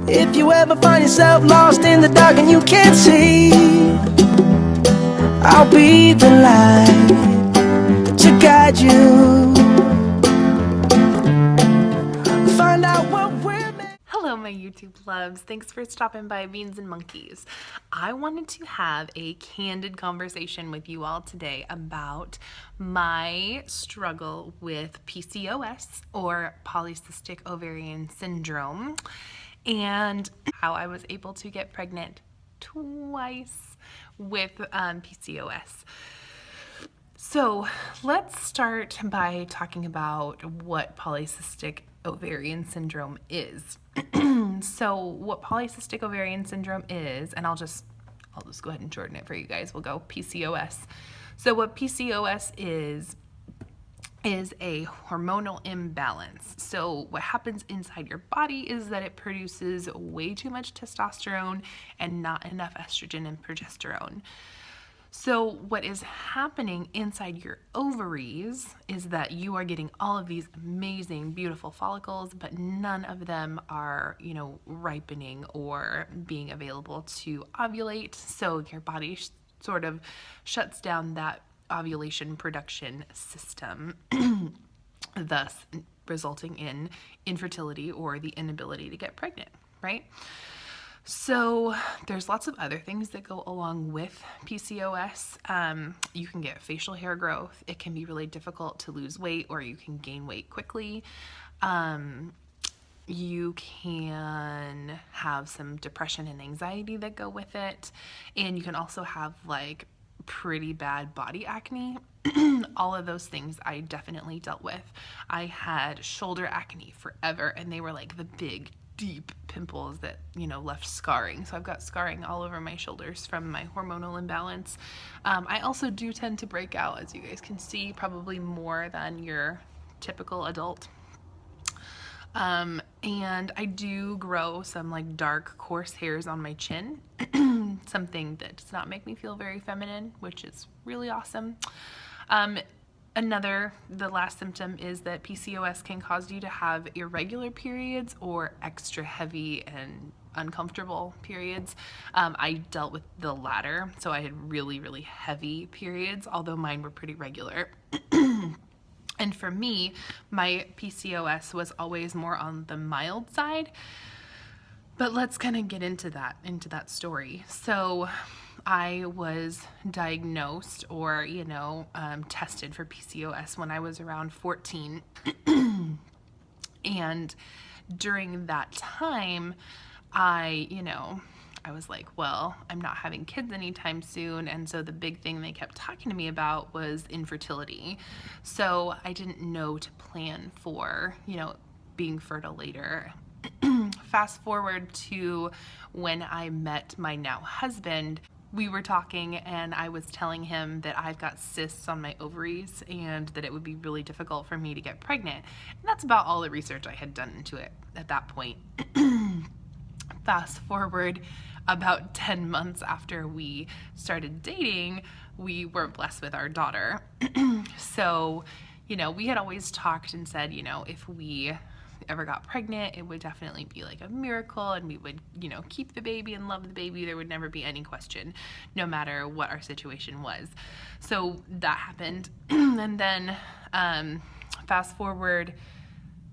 If you ever find yourself lost in the dark and you can't see, I'll be the light to guide you. Find out what we're meant. Hello, my YouTube loves. Thanks for stopping by Beans and Monkeys. I wanted to have a candid conversation with you all today about my struggle with PCOS, or Polycystic Ovarian Syndrome, and how I was able to get pregnant twice with PCOS. So let's start by talking about what polycystic ovarian syndrome is. So what polycystic ovarian syndrome is, and I'll just go ahead and shorten it for you guys. We'll go PCOS. So what PCOS is a hormonal imbalance. So what happens inside your body is that it produces way too much testosterone and not enough estrogen and progesterone. So what is happening inside your ovaries is that you are getting all of these amazing, beautiful follicles, but none of them are, ripening or being available to ovulate. So your body sort of shuts down that ovulation production system, thus resulting in infertility or the inability to get pregnant, right? So there's lots of other things that go along with PCOS. You can get facial hair growth. It can be really difficult to lose weight, or you can gain weight quickly. You can have some depression and anxiety that go with it. And you can also have pretty bad body acne. All of those things I definitely dealt with. I had shoulder acne forever, and they were like the big, deep pimples that left scarring. So I've got scarring all over my shoulders from my hormonal imbalance. I also do tend to break out, as you guys can see, probably more than your typical adult. And I do grow some dark, coarse hairs on my chin, something that does not make me feel very feminine, which is really awesome. The last symptom is that PCOS can cause you to have irregular periods or extra heavy and uncomfortable periods. I dealt with the latter, so I had really, really heavy periods, although mine were pretty regular. And for me, my PCOS was always more on the mild side. But let's kind of get into that story. So I was diagnosed or, tested for PCOS when I was around 14. And during that time, I was like, well, I'm not having kids anytime soon. And so the big thing they kept talking to me about was infertility. So I didn't know to plan for, being fertile later. Fast forward to when I met my now husband. We were talking and I was telling him that I've got cysts on my ovaries and that it would be really difficult for me to get pregnant. And that's about all the research I had done into it at that point. Fast forward about 10 months after we started dating, we were blessed with our daughter. So, we had always talked and said, if we ever got pregnant, it would definitely be like a miracle, and we would, keep the baby and love the baby. There would never be any question, no matter what our situation was. So that happened. And then fast forward,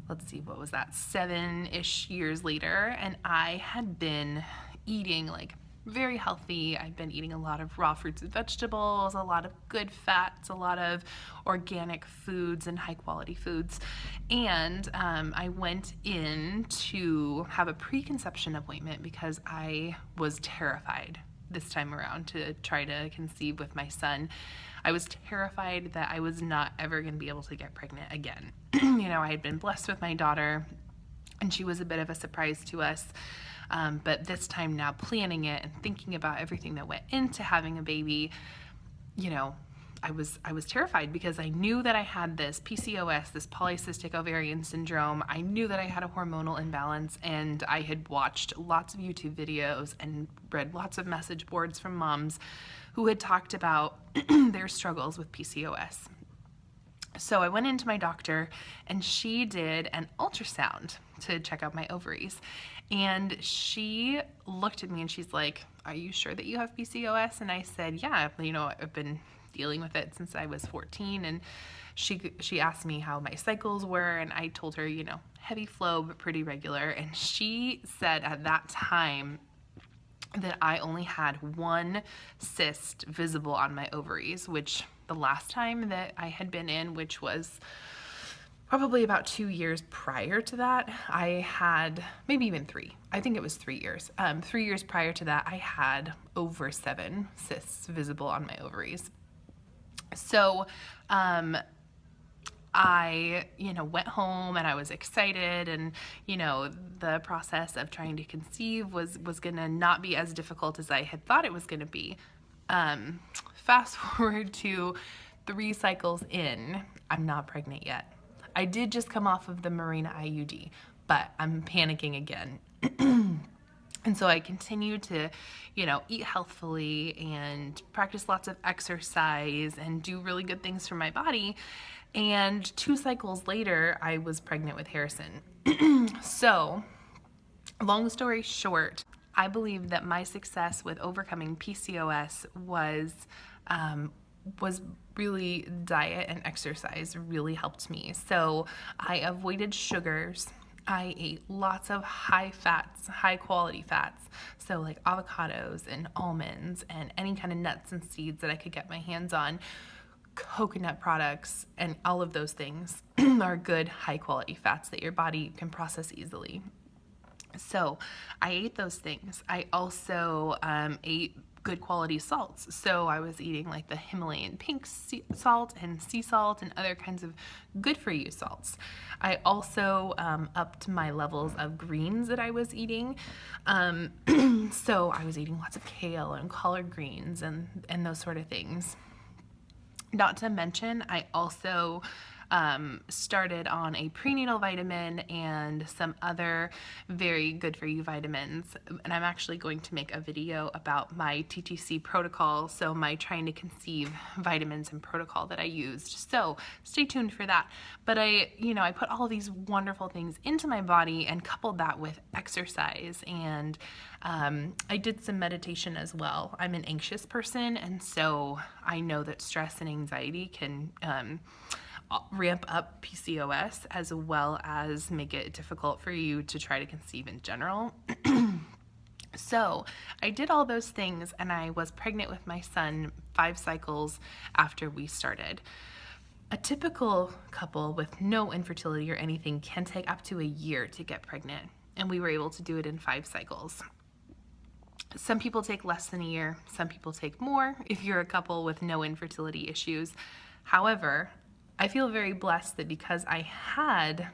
let's see, what was that, 7-ish years later, and I had been eating very healthy. I've been eating a lot of raw fruits and vegetables, a lot of good fats, a lot of organic foods and high quality foods. And I went in to have a preconception appointment because I was terrified this time around to try to conceive with my son. I was terrified that I was not ever going to be able to get pregnant again. I had been blessed with my daughter, and she was a bit of a surprise to us. But this time now, planning it and thinking about everything that went into having a baby, I was terrified because I knew that I had this PCOS, this polycystic ovarian syndrome. I knew that I had a hormonal imbalance, and I had watched lots of YouTube videos and read lots of message boards from moms who had talked about their struggles with PCOS. So I went into my doctor and she did an ultrasound to check out my ovaries. And she looked at me and she's like, "Are you sure that you have PCOS?" And I said, "Yeah, I've been dealing with it since I was 14." And she asked me how my cycles were, and I told her, heavy flow but pretty regular. And she said at that time that I only had one cyst visible on my ovaries, which the last time that I had been in, which was probably about 2 years prior to that, I had, maybe even 3. I think it was 3 years. 3 years prior to that, I had over 7 cysts visible on my ovaries. So, I, went home and I was excited, and, the process of trying to conceive was going to not be as difficult as I had thought it was going to be. Fast forward to 3 cycles in, I'm not pregnant yet. I did just come off of the Mirena IUD, but I'm panicking again. And so I continue to, eat healthfully and practice lots of exercise and do really good things for my body. And 2 cycles later, I was pregnant with Harrison. So, long story short, I believe that my success with overcoming PCOS was really diet and exercise really helped me. So I avoided sugars. I ate lots of high fats, high quality fats. So like avocados and almonds and any kind of nuts and seeds that I could get my hands on. Coconut products and all of those things are good high quality fats that your body can process easily. So I ate those things. I also ate good quality salts. So I was eating like the Himalayan pink salt and sea salt and other kinds of good for you salts. I also upped my levels of greens that I was eating. So I was eating lots of kale and collard greens and those sort of things. Not to mention, I also started on a prenatal vitamin and some other very good for you vitamins. And I'm actually going to make a video about my Ttc protocol, so my trying to conceive vitamins and protocol that I used. So stay tuned for that. But I put all these wonderful things into my body and coupled that with exercise, and I did some meditation as well. I'm an anxious person, and so I know that stress and anxiety can ramp up PCOS as well as make it difficult for you to try to conceive in general. So I did all those things, and I was pregnant with my son 5 cycles after we started. A typical couple with no infertility or anything can take up to a year to get pregnant, and we were able to do it in 5 cycles. Some people take less than a year, some people take more if you're a couple with no infertility issues. However, I feel very blessed that because I had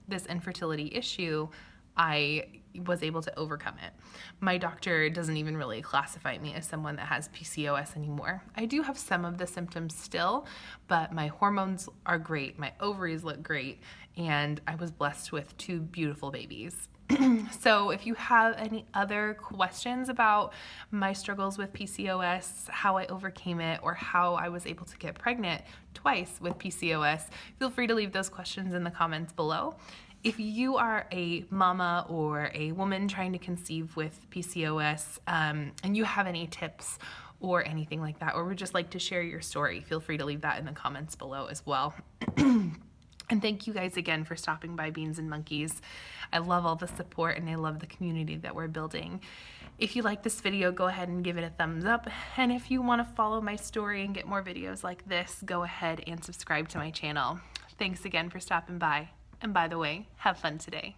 this infertility issue, I was able to overcome it. My doctor doesn't even really classify me as someone that has PCOS anymore. I do have some of the symptoms still, but my hormones are great, my ovaries look great, and I was blessed with 2 beautiful babies. So if you have any other questions about my struggles with PCOS, how I overcame it, or how I was able to get pregnant twice with PCOS, feel free to leave those questions in the comments below. If you are a mama or a woman trying to conceive with PCOS, and you have any tips or anything like that, or would just like to share your story, feel free to leave that in the comments below as well. And thank you guys again for stopping by Beans and Monkeys. I love all the support, and I love the community that we're building. If you like this video, go ahead and give it a thumbs up. And if you want to follow my story and get more videos like this, go ahead and subscribe to my channel. Thanks again for stopping by. And by the way, have fun today.